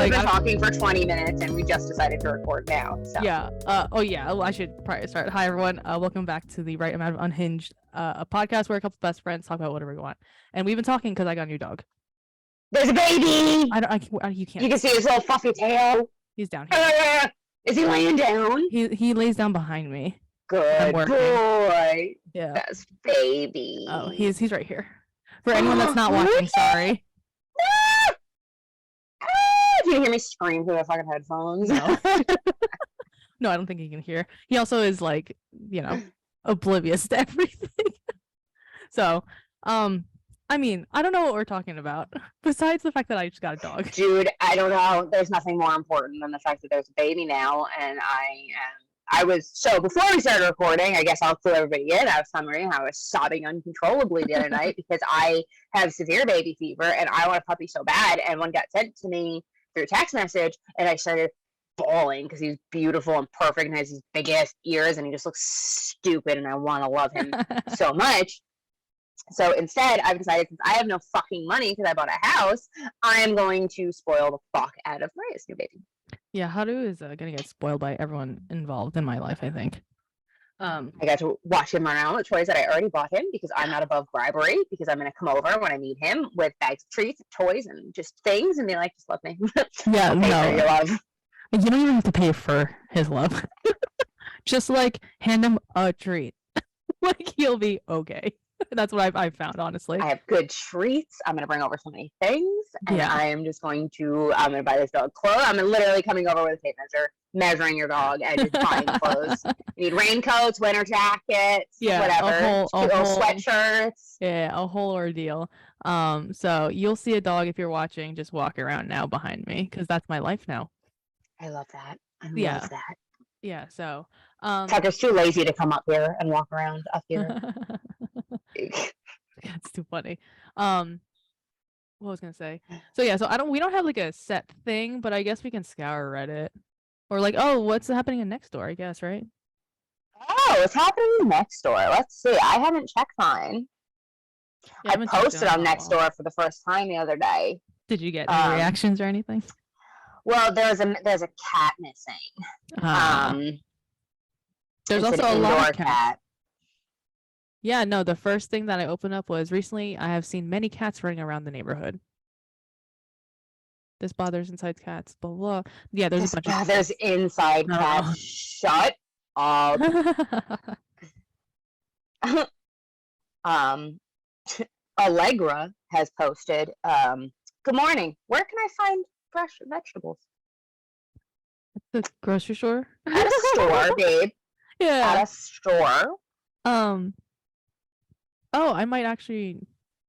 We've been talking for 20 minutes and we just decided to record now. So. Yeah. Well, I should probably start. Hi, everyone. Welcome back to the Right Amount of Unhinged, a podcast where a couple of best friends talk about whatever we want. And we've been talking because I got a new dog. There's a baby! You can't. You can see his little fluffy tail. He's down here. Is he laying down? He lays down behind me. Good boy. Yeah. Best baby. Oh, he's right here. For anyone that's not watching, sorry. Do you hear me scream through the fucking headphones? No. No, I don't think he can hear. He also is like, oblivious to everything. So, I mean, I don't know what we're talking about besides the fact that I just got a dog. Dude, I don't know. There's nothing more important than the fact that there's a baby now, and so before we started recording, I guess I'll clue everybody in. I was telling how I was sobbing uncontrollably the other night because I have severe baby fever and I want a puppy so bad, and one got sent to me through text message, and I started bawling because he's beautiful and perfect and has these big ass ears and he just looks stupid and I want to love him so much. So instead, I've decided, since I have no fucking money because I bought a house, I am going to spoil the fuck out of Maria's new baby. Yeah, Haru is gonna get spoiled by everyone involved in my life, I think. I got to watch him run around with toys that I already bought him because I'm not above bribery, because I'm going to come over when I meet him with bags of treats, toys, and just things, and be like, just love me. Yeah, no. Your love. You don't even have to pay for his love. Just, hand him a treat. He'll be okay. That's what I've found, honestly. I have good treats. I'm going to bring over so many things, and I'm going to buy this dog clothes. I'm literally coming over with a tape measure, measuring your dog, and just buying clothes. You need raincoats, winter jackets, whatever, sweatshirts. Yeah, a whole ordeal. So you'll see a dog if you're watching, just walk around now behind me, because that's my life now. I love that. I love that. Yeah, so... Tucker's too lazy to come up here and walk around up here. That's too funny. What was I gonna say? So yeah, we don't have a set thing, but I guess we can scour Reddit. Or what's happening in Nextdoor, I guess, right? Oh, it's happening in Nextdoor. Let's see. I haven't checked mine. Yeah, I posted on Nextdoor for the first time the other day. Did you get any reactions or anything? Well, there's a cat missing. There's also a lot of cats. Yeah, no, the first thing that I opened up was recently I have seen many cats running around the neighborhood. This bothers inside cats, blah, blah. Yeah, there's a bunch of bothers inside cats. Shut up. Allegra has posted, good morning. Where can I find fresh vegetables? At the grocery store? At a store, babe. Yeah. At a store. Oh, I might actually...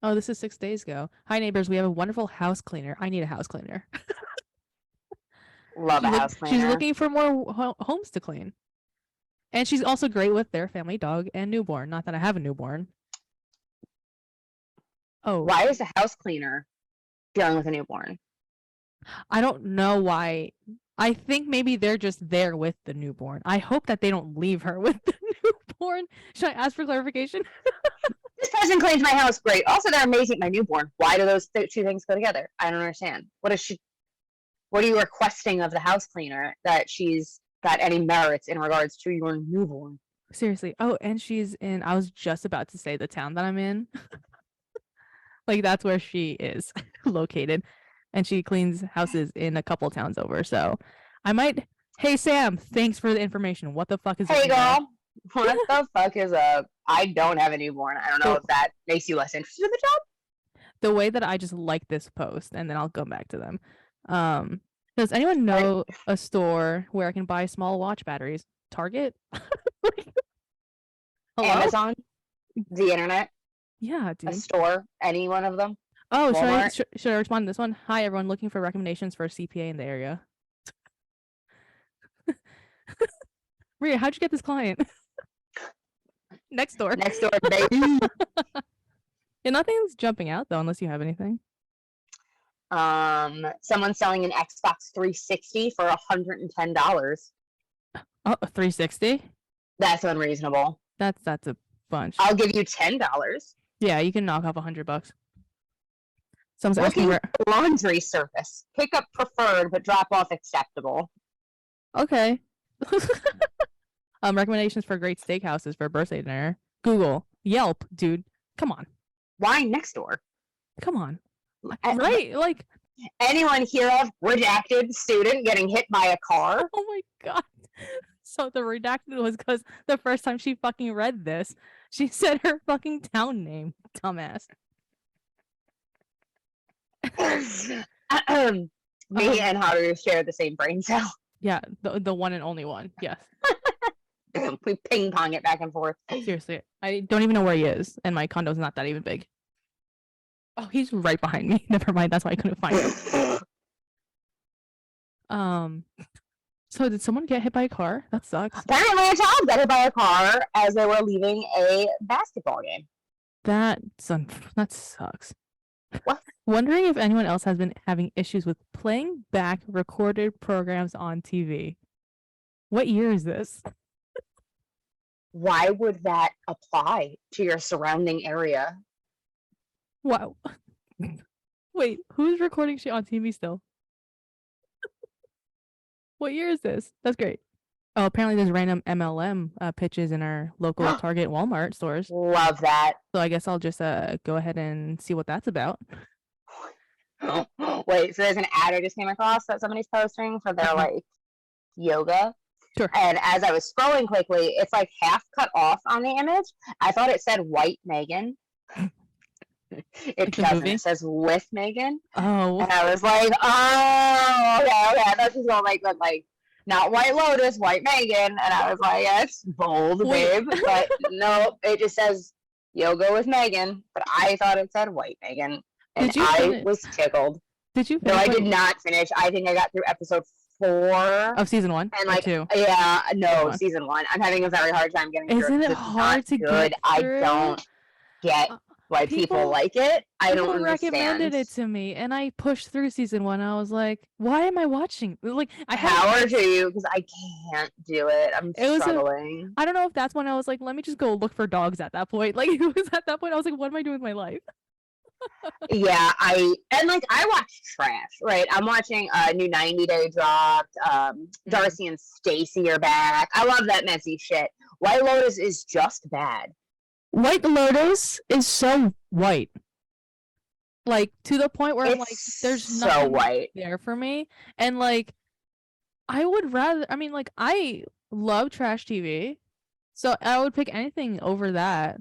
Oh, this is 6 days ago. Hi, neighbors. We have a wonderful house cleaner. I need a house cleaner. Love a house cleaner. She's looking for more homes to clean. And she's also great with their family dog and newborn. Not that I have a newborn. Oh. Why is a house cleaner dealing with a newborn? I don't know why. I think maybe they're just there with the newborn. I hope that they don't leave her with the newborn. Should I ask for clarification? This person cleans my house great. Also, they're amazing at my newborn. Why do those two things go together? I don't understand. What are you requesting of the house cleaner that she's got any merits in regards to your newborn? Seriously. Oh, and she's in, I was just about to say the town that I'm in. That's where she is located. And she cleans houses in a couple towns over. So I might... Hey, Sam, thanks for the information. What the fuck is Hey, girl. What the fuck is up? I don't have a newborn. I don't know if that makes you less interested in the job. The way that I just like this post, and then I'll go back to them. Does anyone know a store where I can buy small watch batteries? Target? Hello? Amazon? The internet? Yeah, dude. A store? Any one of them? Oh, should I respond to this one? Hi, everyone. Looking for recommendations for a CPA in the area. Maria, how'd you get this client? Nextdoor. Nextdoor, baby. Yeah, nothing's jumping out though, unless you have anything. Someone's selling an Xbox 360 for $110. Oh, 360? That's unreasonable. That's a bunch. I'll give you $10. Yeah, you can knock off $100. Someone's asking Looking for laundry service. Pick up preferred, but drop off acceptable. Okay. Recommendations for great steakhouses for birthday dinner. Google. Yelp, dude. Come on. Why Nextdoor? Come on. Right? Like, anyone hear of redacted student getting hit by a car? oh my god. So the redacted was because the first time she fucking read this, she said her fucking town name. Dumbass. Me and Haru share the same brain cell. Yeah, the one and only one. Yes. We ping pong it back and forth. Seriously, I don't even know where he is, and my condo's not that even big. Oh, he's right behind me. Never mind. That's why I couldn't find him. So did someone get hit by a car? That sucks. Apparently, a child got hit by a car as they were leaving a basketball game. That sucks. What? Wondering if anyone else has been having issues with playing back recorded programs on TV. What year is this? Why would that apply to your surrounding area? Wow. Wait, who's recording shit on TV still? What year is this? That's great. Oh, apparently there's random MLM pitches in our local Target Walmart stores. Love that. So I guess I'll just go ahead and see what that's about. Wait, so there's an ad I just came across that somebody's posting for their like yoga. Sure. And as I was scrolling quickly, it's like half cut off on the image. I thought it said White Megan. It like doesn't. It says with Megan. Oh. And I was like, oh, okay. That's just all like not White Lotus, White Megan. And I was like, yeah, it's bold, babe. But no, it just says yoga with Megan. But I thought it said White Megan. And I was tickled. Did you? No, I did not finish. I think I got through episode 4 of season 1 and like 2. Yeah, no, season 1. I'm having a very hard time getting through. Isn't it hard to get through? I don't get why people like it. I don't understand. Recommended it to me, and I pushed through season 1. I was like, "Why am I watching?" Like, power to you because I can't do it. I'm struggling. I don't know if that's when I was like, "Let me just go look for dogs." At that point, like it was at that point, I was like, "What am I doing with my life?" Yeah, I watch trash, right? I'm watching new 90 Day dropped. Darcy and Stacy are back. I love that messy shit. White Lotus is just bad. White Lotus is so white, like to the point where I'm like, there's nothing white there for me, and like I would rather. I mean, like I love trash TV, so I would pick anything over that.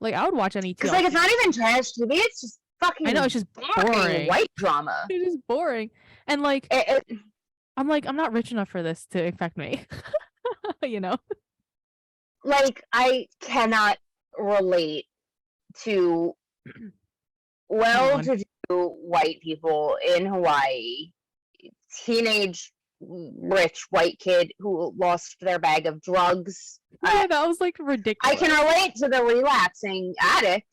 Like I would watch any. Because like it's not even trash TV. It's just fucking. I know it's just boring white drama. It's just boring, and like I'm like I'm not rich enough for this to affect me. You know. Like I cannot relate to well-to-do white people in Hawaii, teenage rich white kid who lost their bag of drugs. Yeah, that was like ridiculous. I can relate to the relapsing addict.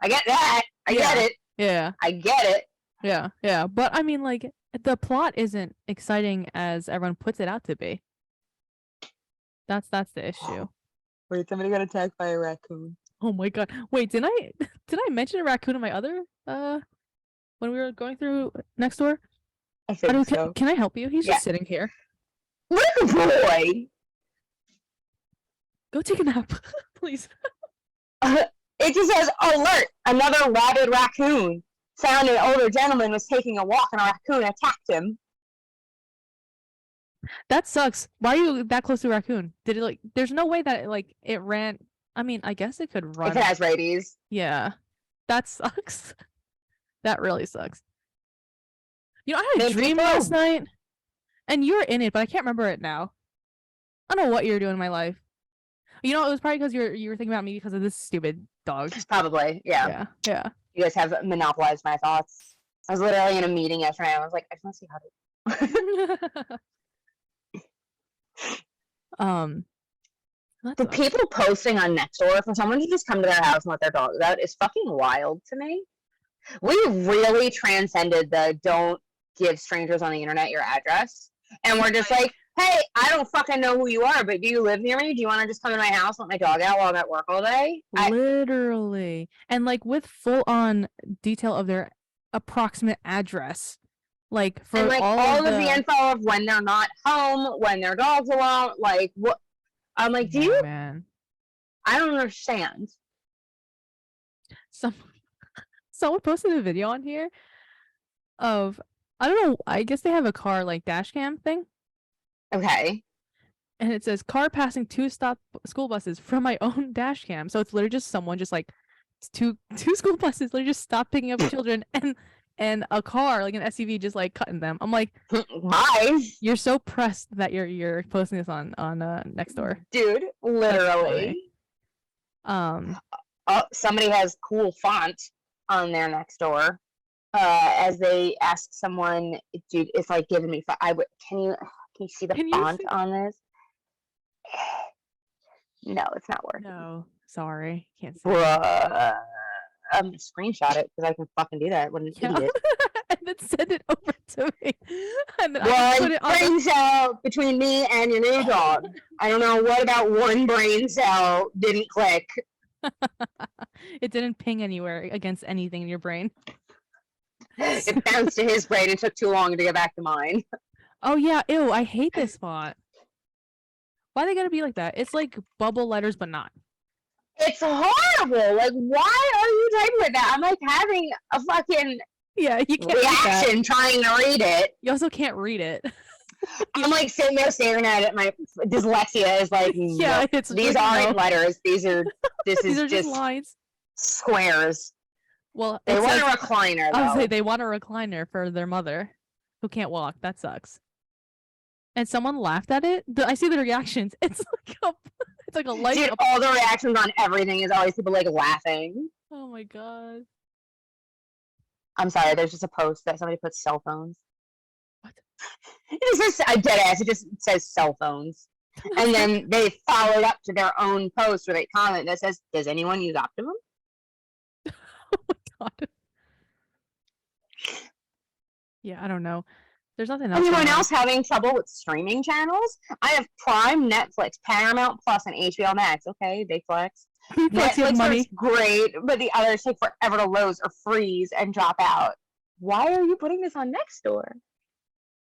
I get that. I get it. Yeah. I get it. Yeah. But I mean, like, the plot isn't exciting as everyone puts it out to be. That's the issue. Wait, somebody got attacked by a raccoon. Oh my god. Wait, did I mention a raccoon in my other when we were going through Nextdoor? I think so. Can I help you? He's just sitting here. Little boy! Go take a nap, please. It just says, alert! Another rabid raccoon. Found an older gentleman was taking a walk and a raccoon attacked him. That sucks. Why are you that close to a raccoon? Did it like, there's no way that it ran. I mean, I guess it could run. If it has rabies. Yeah. That sucks. That really sucks. You know, I had a dream last night, and you were in it, but I can't remember it now. I don't know what you were doing in my life. You know, it was probably because you were thinking about me because of this stupid dog. Probably, yeah. Yeah. You guys have monopolized my thoughts. I was literally in a meeting yesterday, and I was like, I just want to see how to... The people posting on Nextdoor for someone to just come to their house and let their dogs out is fucking wild to me. We really transcended the don't give strangers on the internet your address. And we're just like, hey, I don't fucking know who you are, but do you live near me? Do you want to just come to my house, let my dog out while I'm at work all day? Literally. And like with full on detail of their approximate address. Like for And like all of the info of when they're not home, when their dog's alone, like what I'm like, do you? Man. I don't understand. Someone posted a video on here of, I don't know, I guess they have a car like dash cam thing. Okay. And it says car passing 2 stop school buses from my own dash cam. So it's literally just someone just like two school buses literally just stop picking up children and a car like an SUV just like cutting them. I'm like, bye. You're so pressed that you're posting this on Nextdoor. Dude, literally. Somebody has cool font on their Nextdoor. As they ask someone, dude, it's like giving me. Can you see the font on this? No, it's not working. No, sorry, can't see. I'm gonna screenshot it because I can fucking do that. What an idiot! And then send it over to me. And then I put it on brain cell between me and your new dog. I don't know what about one brain cell didn't click. It didn't ping anywhere against anything in your brain. It bounced to his brain and took too long to get back to mine. Oh yeah, ew, I hate this font. Why are they gonna be like that? It's like bubble letters, but not. It's horrible. Like, why are you typing with that? I'm like having a fucking you can't reaction trying to read it. You also can't read it. I'm like sitting there staring at it. My dyslexia is like, these aren't letters. This is just lines. Squares. Well, they want a recliner. I would say they want a recliner for their mother, who can't walk. That sucks. And someone laughed at it. I see the reactions. It's like a light. Dude, all the reactions on everything is always people like laughing. Oh my god. I'm sorry. There's just a post that somebody puts cell phones. What? It says dead ass. It just says cell phones, and then they followed up to their own post with a comment that says, "Does anyone use Optimum?" Oh my god. Yeah, I don't know. There's nothing else. Anyone else having trouble with streaming channels? I have Prime, Netflix, Paramount Plus, and HBO Max. Okay, big flex. Netflix is great, but the others take forever to load or freeze and drop out. Why are you putting this on Nextdoor?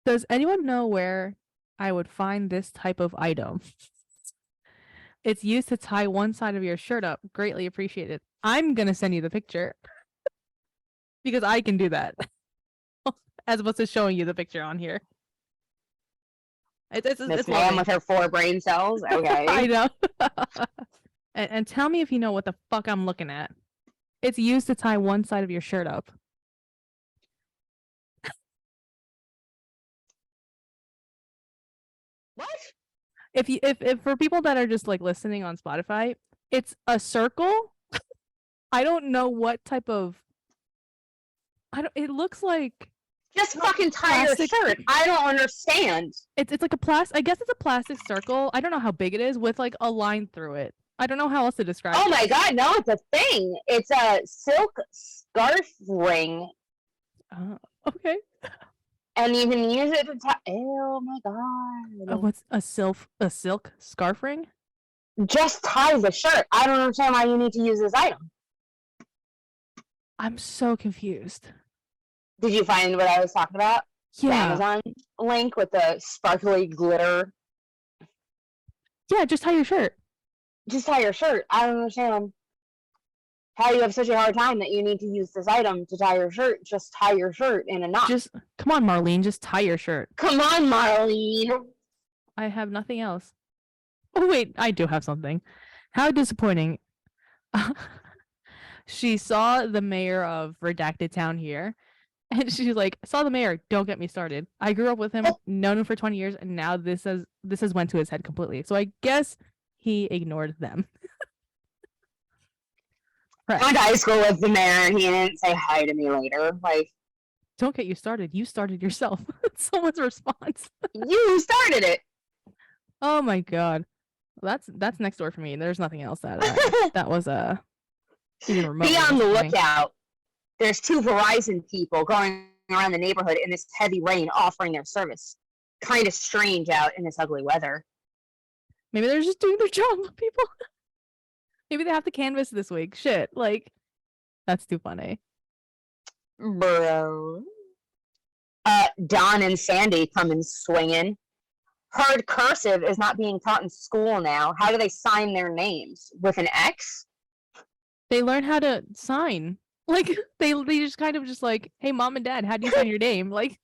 Does anyone know where I would find this type of item? It's used to tie one side of your shirt up. Greatly appreciated. I'm gonna send you the picture because I can do that. As opposed to showing you the picture on here. It's mom with her 4 brain cells. Okay. I know. and tell me if you know what the fuck I'm looking at. It's used to tie one side of your shirt up. What? If for people that are just like listening on Spotify, it's a circle. I don't know what type of. It looks like. Just fucking tie your shirt. I don't understand. It's like a plastic. I guess it's a plastic circle. I don't know how big it is with like a line through it. I don't know how else to describe it. Oh my god, no, it's a thing. It's a silk scarf ring. Okay. And you can use it to tie. Oh my god. What's a silk scarf ring? Just tie the shirt. I don't understand why you need to use this item. I'm so confused. Did you find what I was talking about? Yeah. The Amazon link with the sparkly glitter. Yeah, just tie your shirt. Just tie your shirt. I don't understand how you have such a hard time that you need to use this item to tie your shirt. Just tie your shirt in a knot. Come on, Marlene. Just tie your shirt. Come on, Marlene. I have nothing else. Oh, wait. I do have something. How disappointing. She saw the mayor of Redacted Town here. And she's like, saw the mayor, don't get me started. I grew up with him, known him for 20 years, and now this has went to his head completely. So I guess he ignored them. Right. I went to high school with the mayor, and he didn't say hi to me later. Like, don't get you started. You started yourself. Someone's response. You started it. Oh my god. That's Nextdoor for me. There's nothing else that that was even remotely. Be on the lookout. There's 2 Verizon people going around the neighborhood in this heavy rain offering their service. kind of strange out in this ugly weather. Maybe they're just doing their job, people. Maybe they have to canvas this week. Shit, like, that's too funny. Bro. Don and Sandy come in swinging. Heard cursive is not being taught in school now. How do they sign their names? With an X? They learn how to sign. Like, they just kind of just like, hey, mom and dad, how do you sign your name? Like,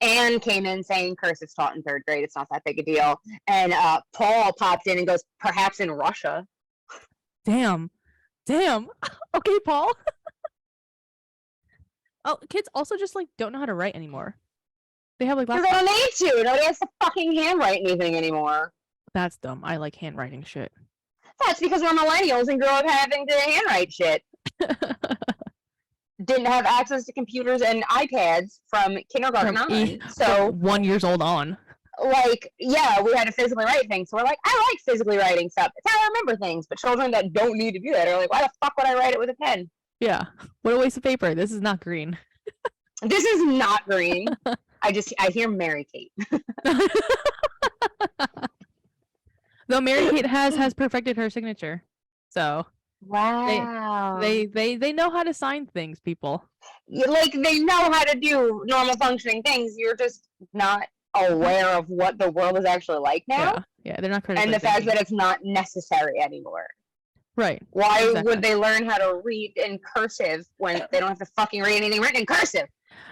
Anne came in saying cursive's taught in 3rd grade. It's not that big a deal. And Paul popped in and goes, perhaps in Russia. damn. Okay, Paul. Oh, kids also just like don't know how to write anymore. They have like Because they don't need to. Nobody has to fucking handwrite anything anymore. That's dumb. I like handwriting shit. That's because we're millennials and grew up having to handwrite shit. Didn't have access to computers and iPads from kindergarten on. So 1 year old on. Like, yeah, we had to physically write things. So we're like, I like physically writing stuff. It's how I remember things. But children that don't need to do that are like, why the fuck would I write it with a pen? Yeah. What a waste of paper. This is not green. This is not green. I hear Mary Kate. Though Mary Kate has perfected her signature. So wow. they know how to sign things, people. Like, they know how to do normal functioning things. You're just not aware of what the world is actually like now. Yeah, they're not critical. And the fact that it's not necessary anymore. Right. Why would they learn how to read in cursive when they don't have to fucking read anything written in cursive?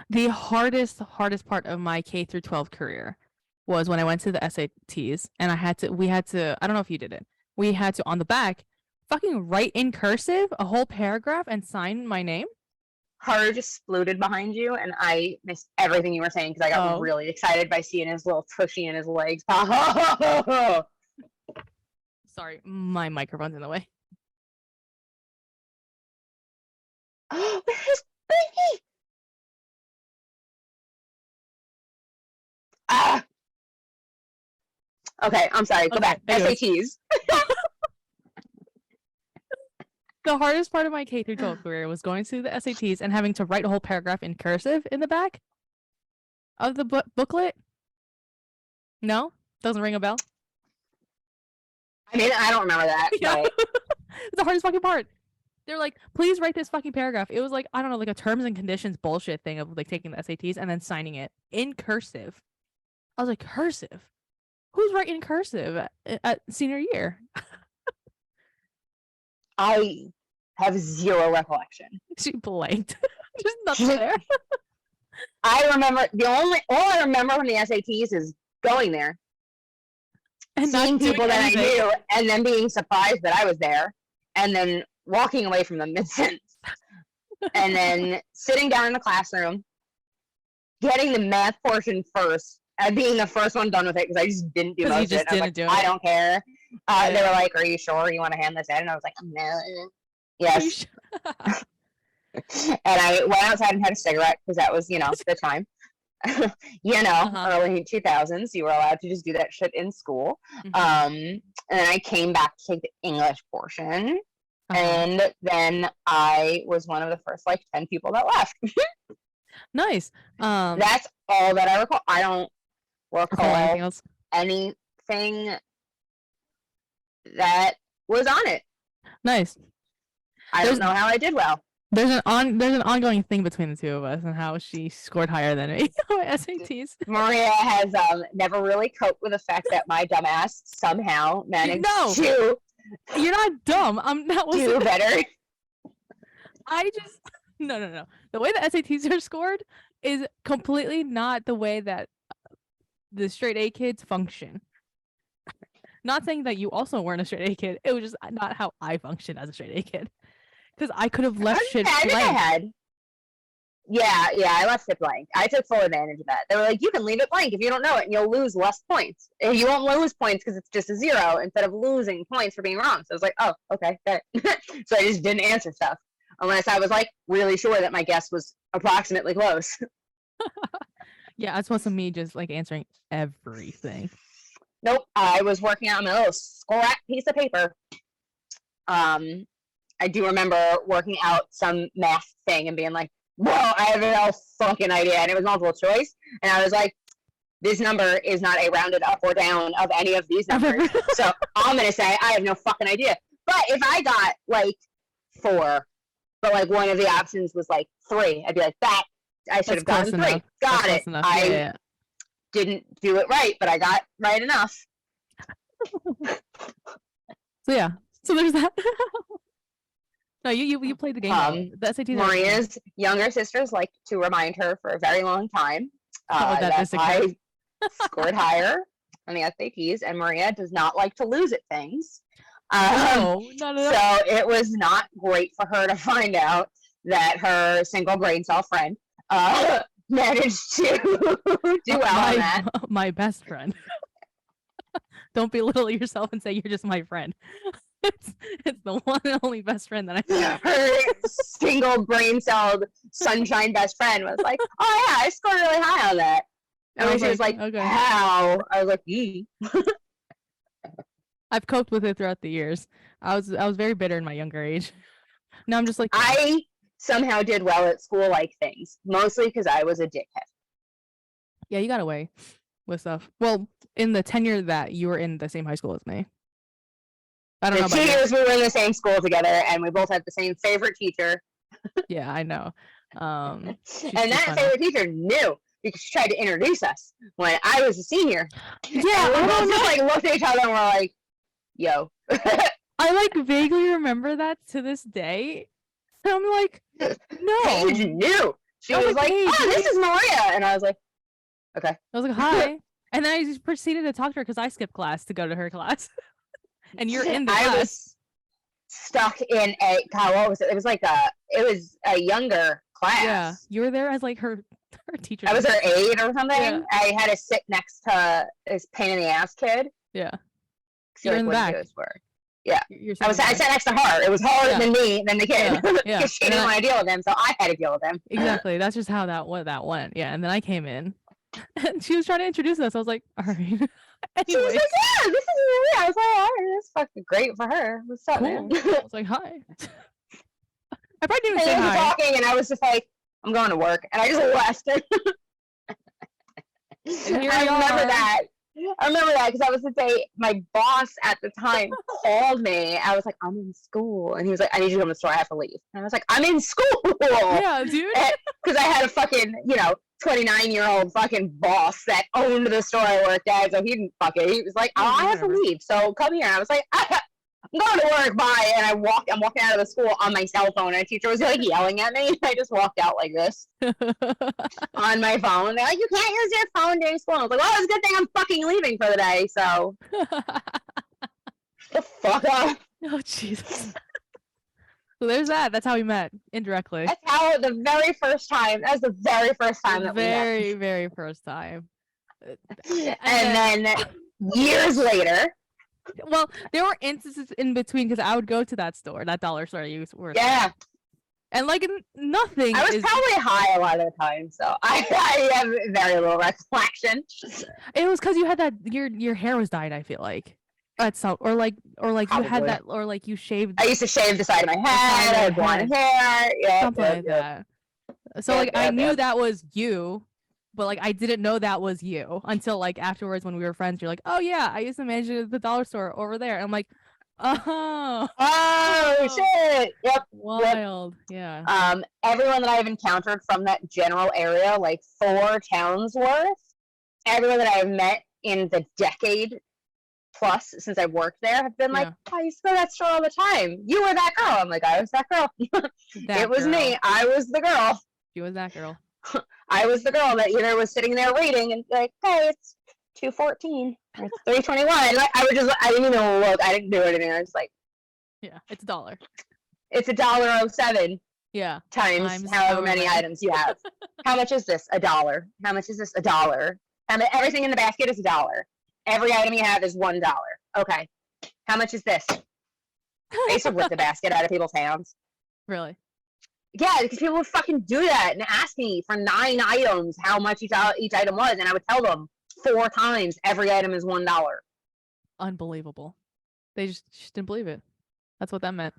The hardest part of my K through 12 career was when I went to the SATs and we had to, I don't know if you did it. We had to, on the back, fucking write in cursive a whole paragraph and sign my name. Haru just exploded behind you, and I missed everything you were saying because I got really excited by seeing his little tushy in his legs. Sorry, my microphone's in the way. His baby! Ah! Okay, I'm sorry. Go back. Anyways. SATs. The hardest part of my K through 12 career was going through the SATs and having to write a whole paragraph in cursive in the back of the booklet. No? Doesn't ring a bell? I mean, I don't remember that. Yeah. But... It's the hardest fucking part. They're like, please write this fucking paragraph. It was like, I don't know, like a terms and conditions bullshit thing of like taking the SATs and then signing it in cursive. I was like, cursive? Who's writing cursive at senior year? I have zero recollection. She blanked. Just nothing there. I remember all I remember from the SATs is going there and seeing people that I knew, and then being surprised that I was there, and then walking away from them mid-sentence, and then sitting down in the classroom, getting the math portion first, and being the first one done with it because I just didn't do most of it. I don't care. They were like, "Are you sure you want to hand this in?" And I was like, "No." Yes. And I went outside and had a cigarette because that was, the time. Early 2000s, you were allowed to just do that shit in school. And then I came back to take the English portion. And then I was one of the first 10 people that left. Nice. That's all that I recall. I don't recall anything that was on it. Nice. I don't know how I did well. There's an ongoing thing between the two of us and how she scored higher than me on SATs. Maria has never really coped with the fact that my dumbass somehow managed to. You're not dumb. Do better. No. The way the SATs are scored is completely not the way that the straight A kids function. Not saying that you also weren't a straight A kid. It was just not how I functioned as a straight A kid. Because I could have left shit blank. I left it blank. I took full advantage of that. They were like, you can leave it blank if you don't know it, and you'll lose less points. And you won't lose points because it's just a 0 instead of losing points for being wrong. So I was like, oh, okay. So I just didn't answer stuff unless I was really sure that my guess was approximately close. Yeah, as opposed to me just answering everything. Nope, I was working on my little scrap piece of paper. I do remember working out some math thing and being like, whoa, I have no fucking idea. And it was multiple choice. And I was like, this number is not a rounded up or down of any of these numbers. So I'm going to say I have no fucking idea. But if I got like 4, but like one of the options was like 3, I'd be like, that I should have gotten 3. Enough. Got That's it. I didn't do it right, but I got right enough. So yeah. So there's that. No, you played the game. The SATs Maria's younger sisters like to remind her for a very long time that I scored higher on the SATs, and Maria does not like to lose at things. No. So it was not great for her to find out that her single brain cell friend managed to do well on that. My best friend. Don't belittle yourself and say you're just my friend. It's the one and only best friend that I have. Her single brain celled sunshine best friend was like, oh yeah, I scored really high on that. And she was like, okay. How? I was like, I've coped with it throughout the years. I was very bitter in my younger age. Now I'm just like, I somehow did well at school like things, mostly because I was a dickhead. Yeah, you got away with stuff. Well, in the tenure that you were in the same high school as me. I don't know. 2 years we were in the same school together, and we both had the same favorite teacher. Yeah, I know. And that favorite teacher knew because she tried to introduce us when I was a senior. Yeah, and we both just like looked at each other and were like, "Yo." I like vaguely remember that to this day. And I'm like, no. Paige knew. She was like, "Oh, this is Maria," and I was like, "Okay." I was like, "Hi," and then I just proceeded to talk to her because I skipped class to go to her class. And you're in the class. I was stuck in what was it? It was a younger class. Yeah, you were there as like her teacher. I was her aide or something. Yeah. I had to sit next to this pain in the ass kid. Yeah. You're in the back. Yeah. I sat next to her. It was harder than me, than the kid. Yeah. Because she didn't want to deal with him, so I had to deal with him. Exactly. That's just how that went. Yeah. And then I came in. And she was trying to introduce us. I was like, all right. Anyways. She was like, yeah, this is Maria. I was like, all right, that's fucking great for her. What's up, man? I was like, hi. I probably didn't say hi. Talking, and I was just like, I'm going to work. And I just left. I remember that because I was the day my boss at the time called me. I was like, I'm in school. And he was like, I need you to come to the store. I have to leave. And I was like, I'm in school. Yeah, dude. Because I had a fucking, 29-year-old fucking boss that owned the store I worked at. So he didn't fuck it. He was like, oh, I have to leave. So come here. And I was like, I'm going to work. Bye. And I'm walking out of the school on my cell phone. And a teacher was like yelling at me. And I just walked out like this on my phone. They're like, you can't use your phone during school. I was like, well, it's a good thing I'm fucking leaving for the day. So the fuck up. Oh, Jesus. So there's that. That's how we met, indirectly. That's how that was the very first time that we met. Very first time. And then years later. Well, there were instances in between because I would go to that store, that dollar store you were. Yeah. And like nothing. I was probably high a lot of the time, so I have very little recollection. It was because you had that your hair was dyed, I feel like. Or like probably. You had that, or like you shaved. I used to shave the side of my head. I had blonde hair. Yeah, something like that. So like I knew that was you, but like I didn't know that was you until like afterwards when we were friends. You're like, oh yeah, I used to manage the dollar store over there. And I'm like, oh shit. Yep. Wild. Yep. Yeah. Everyone that I've encountered from that general area, like 4 towns worth, everyone that I've met in the decade plus since I worked there have been like, I used to go to that store all the time. You were that girl. I'm like, I was that girl. It was me. I was the girl. She was that girl. I was the girl that either was sitting there reading and like, hey, it's 2:14 or 3:21. Like, I didn't even look. I didn't do anything. I was like, yeah, it's $1. It's $1.07. Yeah. Times however many items you have. How much is this? $1. How much is this? $1. Everything in the basket is $1. Every item you have is $1. Okay. How much is this? I used to rip the basket out of people's hands. Really? Yeah, because people would fucking do that and ask me for 9 items how much each item was, and I would tell them 4 times every item is $1. Unbelievable. They just didn't believe it. That's what that meant.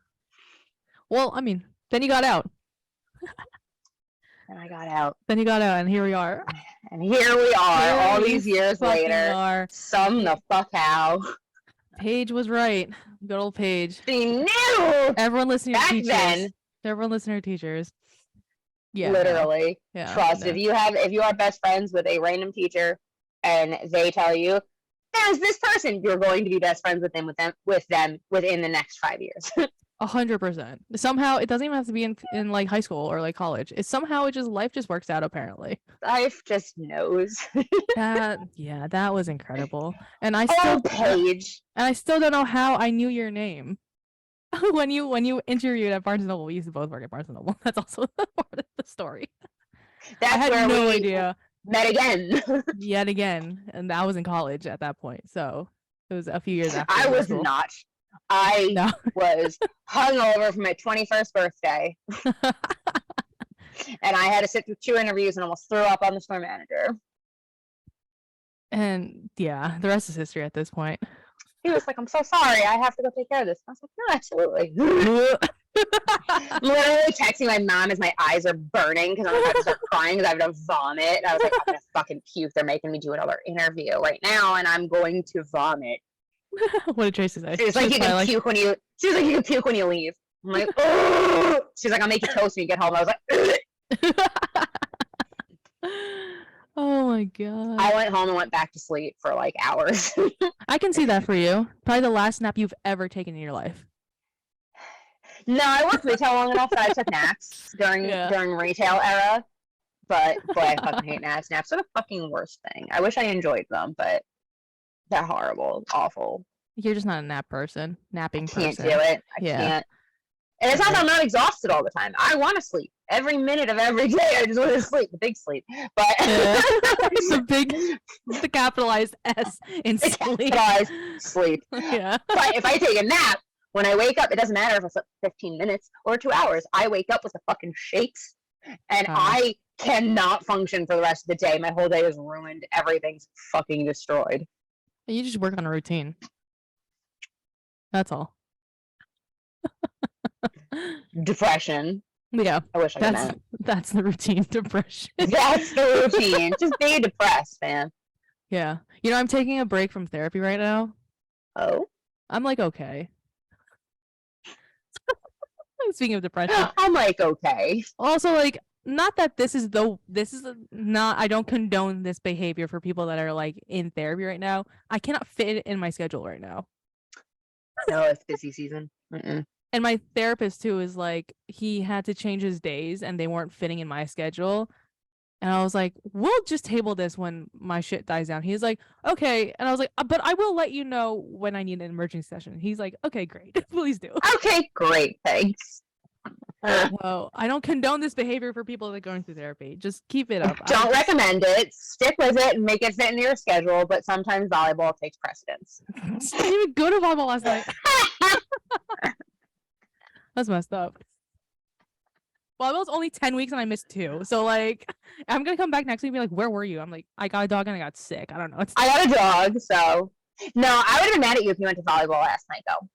Well, I mean, then you got out. And I got out. Then you got out, and here we are. And here we are, Here all we these years fucking later. are. Some the fuck how. Paige was right. Good old Paige. She knew Everyone listen to your back teachers. then. Everyone listen to your teachers. Yeah. Literally. No. Yeah. Trust. No. If you are best friends with a random teacher and they tell you there's this person, you're going to be best friends with them within the next 5 years. 100%. Somehow it doesn't even have to be in like high school or like college. It's somehow life just works out apparently. Life just knows. That was incredible. And I Paige. And I still don't know how I knew your name. when you interviewed at Barnes & Noble, we used to both work at Barnes & Noble. That's also part of the story. That's I had where no we idea. Met again. Yet again. And I was in college at that point. So it was a few years after. I was not. I was hungover for my 21st birthday. And I had to sit through 2 interviews and almost threw up on the store manager. And yeah, the rest is history at this point. He was like, I'm so sorry. I have to go take care of this. I was like, no, absolutely. I'm literally texting my mom as my eyes are burning because I'm about to start crying because I have to vomit. And I was like, I'm going to fucking puke. They're making me do another interview right now, and I'm going to vomit. What did Tracy say? She was like, you can puke when you... She was like, you can puke when you leave. I'm like, oh. She's like, I'll make you toast when you get home. I was like, oh my god. I went home and went back to sleep for like hours. I can see that for you. Probably the last nap you've ever taken in your life. No, I worked retail long enough that I took naps during retail era. But boy, I fucking hate naps. Naps are the fucking worst thing. I wish I enjoyed them, but they're horrible, awful. You're just not a nap person. Napping person. I can't do it. I can't. And it's not that I'm not exhausted all the time. I want to sleep every minute of every day. I just want to sleep, the big sleep. But the capitalized S in sleep. Capitalized sleep. Yeah. But if I take a nap, when I wake up, it doesn't matter if I slept 15 minutes or 2 hours. I wake up with the fucking shakes, and I cannot function for the rest of the day. My whole day is ruined. Everything's fucking destroyed. You just work on a routine. That's all. Depression. Yeah. I wish I could know. That's the routine, depression. That's the routine. Just be depressed, man. Yeah. You know, I'm taking a break from therapy right now. Oh? I'm like, okay. Speaking of depression. I'm like, okay. Also, like, not that I don't condone this behavior for people that are like in therapy right now. I cannot fit it in my schedule right now. No, it's busy season. Mm-mm. And my therapist too is like, he had to change his days and they weren't fitting in my schedule. And I was like, we'll just table this when my shit dies down. He's like, okay. And I was like, but I will let you know when I need an emergency session. He's like, okay, great. Please do. Okay, great. Thanks. So I don't condone this behavior for people that are going through therapy. Just keep it up. Don't recommend it. Stick with it and make it fit into your schedule. But sometimes volleyball takes precedence. I didn't even go to volleyball last night. That's messed up. Volleyball's only 10 weeks and I missed 2. So like, I'm gonna come back next week and be like, where were you? I'm like, I got a dog and I got sick. I don't know. I got a dog, so no, I would have been mad at you if you went to volleyball last night though.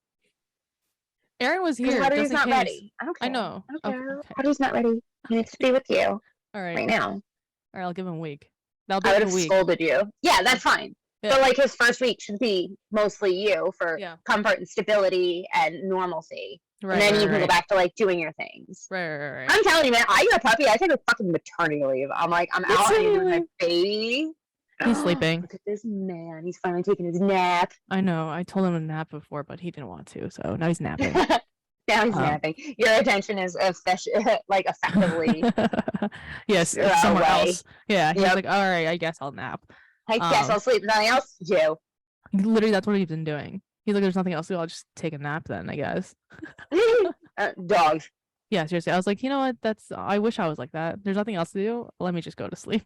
Aaron was here. Audrey's not ready. I don't care. I know. I don't care. Okay. Audrey's not ready. He needs to be with you. All right now. All right, I'll give him a week. I would have scolded you. Yeah, that's fine. Yeah. But like his first week should be mostly you for comfort and stability and normalcy. Right, and then you can go back to like doing your things. Right. I'm telling you, man, I get a puppy. I take a fucking maternity leave. I'm like, I'm out here with my baby. He's sleeping. Look at this man. He's finally taking his nap. I know. I told him to nap before, but he didn't want to. So now he's napping. Now he's napping. Your attention is effectively. Yes, somewhere else. Yeah. He's like, all right, I guess I'll nap. I guess I'll sleep. Nothing else to do. Literally, that's what he's been doing. He's like, there's nothing else to do. I'll just take a nap then, I guess. Dogs. Yeah, seriously. I was like, you know what? I wish I was like that. There's nothing else to do. Let me just go to sleep.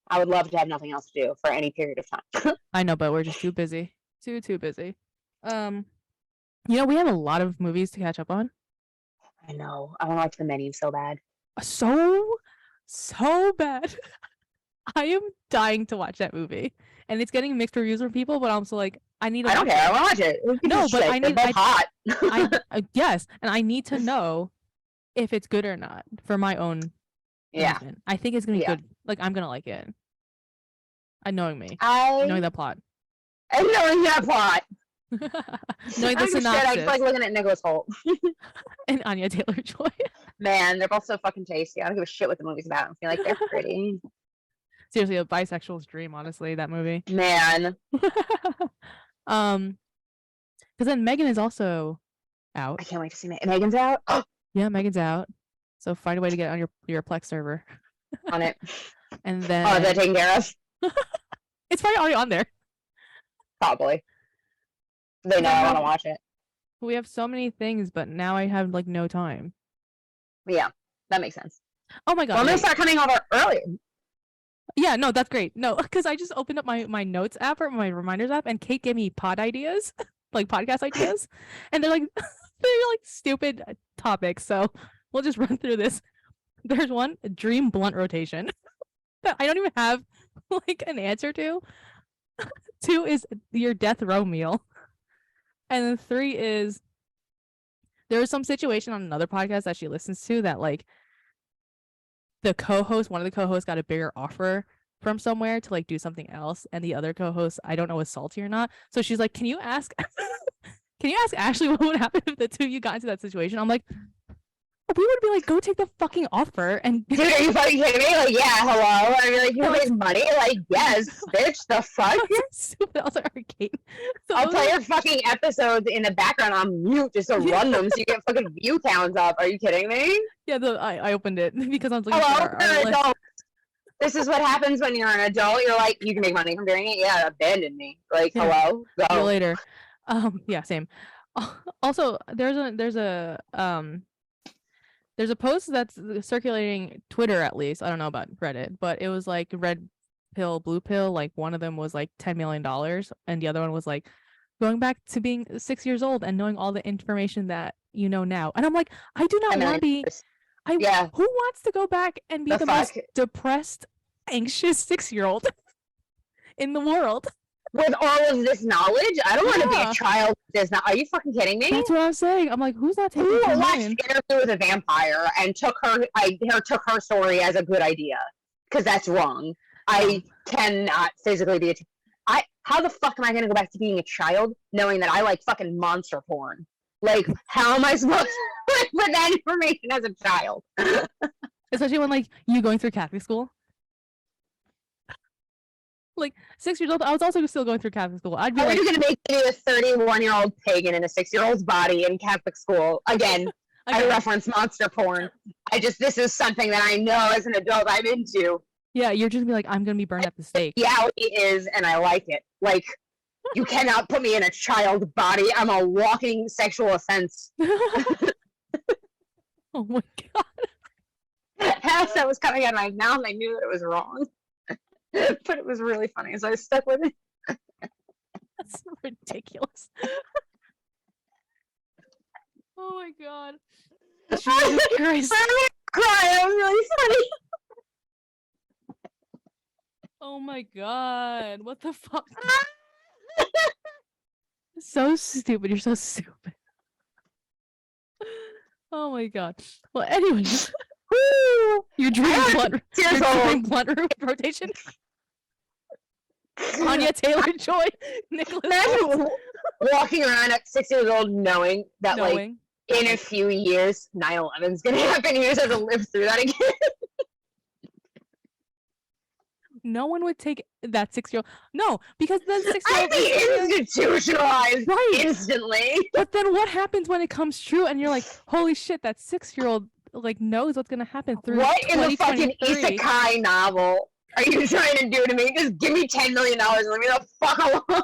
I would love to have nothing else to do for any period of time. I know, but we're just too busy. Too busy. You know, we have a lot of movies to catch up on. I know. I want to watch The Menu so bad. So bad. I am dying to watch that movie. And it's getting mixed reviews from people, but I'm also like, I don't care. I want to watch it. No, but I need hot. Yes, and I need to know if it's good or not for my own Yeah. amusement. I think it's gonna be Yeah. good. Like I'm gonna like it. Knowing me, I knowing the plot, and knowing that plot. knowing the I don't give a shit. I synopsis, just like looking at Nicholas Holt. and Anya Taylor-Joy. Man, they're both so fucking tasty. I don't give a shit what the movie's about. I feel like they're pretty. Seriously, a bisexual's dream. Honestly, that movie. Man. Because then Megan is also out. I can't wait to see Megan's out. Yeah, Megan's out. So find a way to get on your Plex server. On it. And then Oh, they're taken care of? it's probably already on there. Probably. They know I want to watch it. We have so many things, but now I have like no time. Yeah, that makes sense. Oh my god. Well, I'm going to start coming over earlier. Yeah, no, that's great. No, because I just opened up my notes app or my reminders app, and Kate gave me pod ideas, like podcast ideas, and they're like stupid topics. So we'll just run through this. There's one, dream blunt rotation that I don't even have like an answer to. 2 is your death row meal, and then 3 is there was some situation on another podcast that she listens to that like the co-host, one of the co-hosts got a bigger offer from somewhere to like do something else, and the other co-host, I don't know, was salty or not. So she's like, can you ask Ashley what would happen if the two of you got into that situation? I'm like, we would be like, go take the fucking offer. And dude, are you fucking kidding me? Like, yeah, hello. I'd be like, you make money? Like, yes, bitch, the fuck? Stupid. I was like, Kate. So I'll play your fucking episodes in the background on mute just to run them so you get fucking view counts up. Are you kidding me? Yeah, I opened it because I was looking hello, for you're an adult. This is what happens when you're an adult. You're like, you can make money from doing it. Yeah, abandon me. Like, Yeah. hello, go. See you later. Yeah, same. Also, there's a post that's circulating Twitter, at least. I don't know about Reddit, but it was like red pill, blue pill. Like one of them was like $10 million, and the other one was like going back to being 6 years old and knowing all the information that you know now. And I'm like, I do not want to be. Yeah. Who wants to go back and be the most depressed, anxious 6-year-old in the world? With all of this knowledge, I don't want to be a child. Are you fucking kidding me? That's what I'm saying. I'm like, who's not taking Who $10 watched million? Interview with a Vampire and took her story as a good idea? Because that's wrong. I cannot physically be how the fuck am I gonna go back to being a child knowing that I like fucking monster porn? Like, how am I supposed to put that information as a child? Especially when like you going through Catholic school. Like 6 years old, I was also still going through Catholic school. I'd be How like, are you gonna make me a 31-year-old pagan in a 6-year-old's body in Catholic school? Again, I reference monster porn. This is something that I know as an adult I'm into. Yeah, you're just gonna be like, I'm gonna be burned at the stake. Reality is, and I like it. Like, you cannot put me in a child body. I'm a walking sexual offense. Oh my god. As that was coming out of my mouth, I knew that it was wrong. But it was really funny, so I stuck with it. That's ridiculous. Oh my god. Jesus Christ. I'm gonna cry. That was really funny. Oh my god. What the fuck? So stupid. You're so stupid. Oh my god. Well, anyways. Your dream blunt rotation. Anya Taylor-Joy, Nicholas. Imagine walking around at 6 years old knowing that, like, in a few years, 9/11's gonna happen. You just have to live through that again. No one would take that 6-year-old. No, because then 6-year-old. I'd be institutionalized instantly. But then what happens when it comes true and you're like, holy shit, that 6-year-old like knows what's gonna happen through. What in the fucking isekai novel are you trying to do to me? Just give me $10 million and leave me the fuck alone.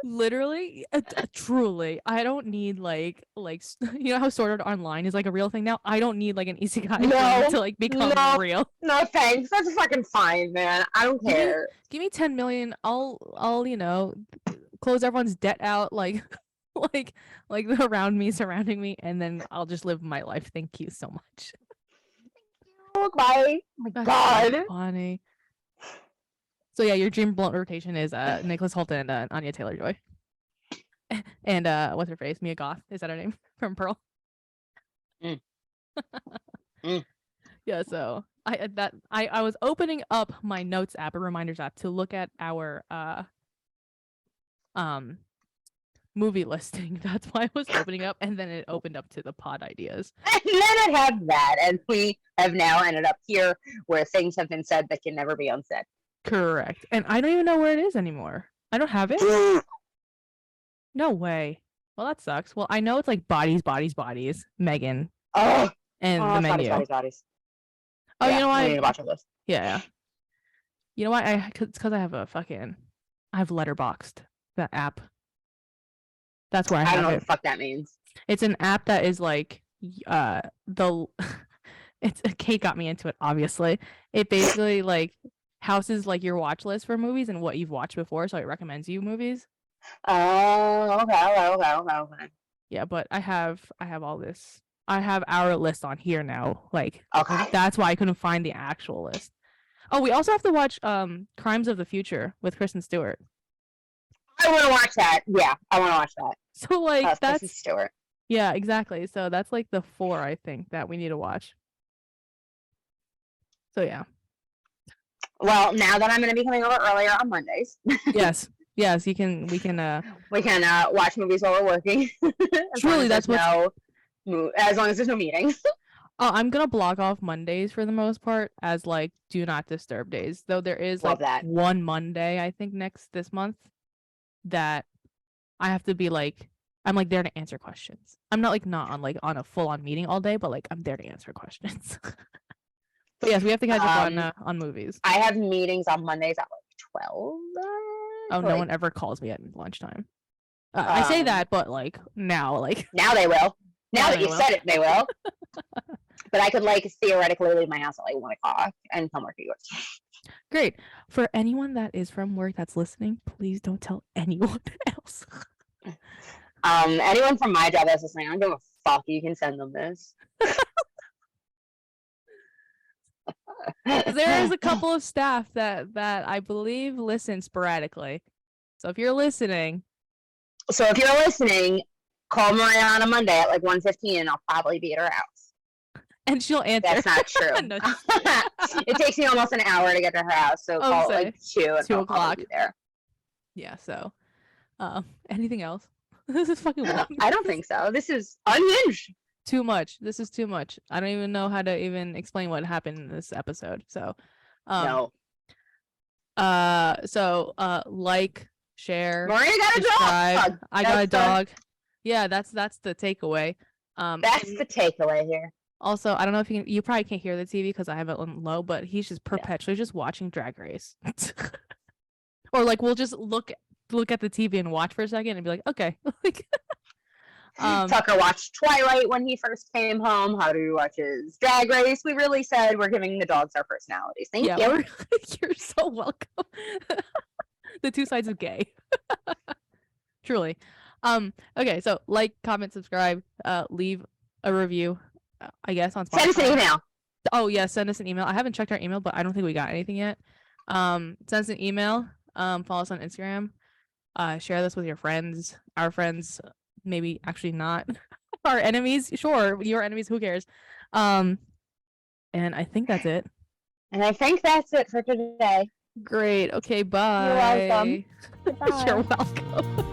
Literally, truly, I don't need like you know how Sword Art Online is like a real thing now. I don't need like an isekai to like become real. No thanks. That's fucking fine, man. I don't care. Give me 10 million. I'll you know close everyone's debt out like like around me, surrounding me, and then I'll just live my life. Thank you so much. Bye. Oh my god. So funny. So yeah, your dream blunt rotation is Nicholas Hoult and Anya Taylor-Joy. And what's her face? Mia Goth. Is that her name? From Pearl. Yeah, so I was opening up my notes app, a reminders app, to look at our movie listing. That's why I was opening up, and then it opened up to the pod ideas. And then it had that, and we have now ended up here where things have been said that can never be unsaid. Correct. And I don't even know where it is anymore. I don't have it. No way. Well, that sucks. Well, I know it's like bodies, Megan, Oh, and the menu. Bodies. Oh, yeah, you know why? We need to watch our list. Yeah. You know why? It's because I have I have Letterboxd, that app. That's where I have don't know it. what the fuck that means. It's an app that is like Kate got me into it, obviously. It basically like houses like your watch list for movies and what you've watched before, so it recommends you movies. Oh, okay. Yeah, but I have all this. I have our list on here now. Like, okay. That's why I couldn't find the actual list. Oh, we also have to watch Crimes of the Future with Kristen Stewart. I want to watch that. Yeah, I want to watch that. So like that's Kristen Stewart. Yeah, exactly. So that's like the 4 I think that we need to watch. So yeah. Well, now that I'm going to be coming over earlier on Mondays. Yes, we can watch movies while we're working. Truly, that's what. As long as there's no meetings. I'm gonna block off Mondays for the most part as like do not disturb days. Though there is Love like that. one Monday I think this month that I have to be like I'm like there to answer questions. I'm not on a full on meeting all day, but like I'm there to answer questions. But yes, we have to catch up on movies. I have meetings on Mondays at like 12. No one ever calls me at lunchtime. I say that, but like now they will. Now that you said it, they will. But I could like theoretically leave my house at like 1 o'clock and come work at yours. Great. For anyone that is from work that's listening, please don't tell anyone else. Anyone from my job that's listening, I don't give a fuck. You can send them this. There is a couple of staff that I believe listen sporadically. So if you're listening, call Maria on a Monday at like 1:15 and I'll probably be at her house. And she'll answer. That's not true. No, it takes me almost an hour to get to her house, so call it like 2 and 2 I'll o'clock. be there. Yeah, so anything else? This is fucking long. I don't think so. This is Unhinged. Too much. This is too much. I don't even know how to even explain what happened in this episode. So no. Like, share, Maria got a subscribe. dog. I got a dog. Yeah, that's the takeaway. That's the takeaway here. Also, I don't know if you probably can't hear the TV because I have it on low, but he's just perpetually just watching Drag Race. Or like we'll just look at the TV and watch for a second and be like, okay. Tucker watched Twilight when he first came home. How do you watch his Drag Race? We really said we're giving the dogs our personalities. Thank you. You're so welcome. The two sides of gay. Truly. Okay, so like, comment, subscribe, leave a review, I guess, on Spotify. Send us an email. Oh yeah, send us an email. I haven't checked our email, but I don't think we got anything yet. Send us an email. Follow us on Instagram. Share this with your friends, our friends, maybe actually not our enemies. Sure, your enemies, who cares? And I think that's it. And I think that's it for today. Great. Okay, bye. You're welcome. You're welcome.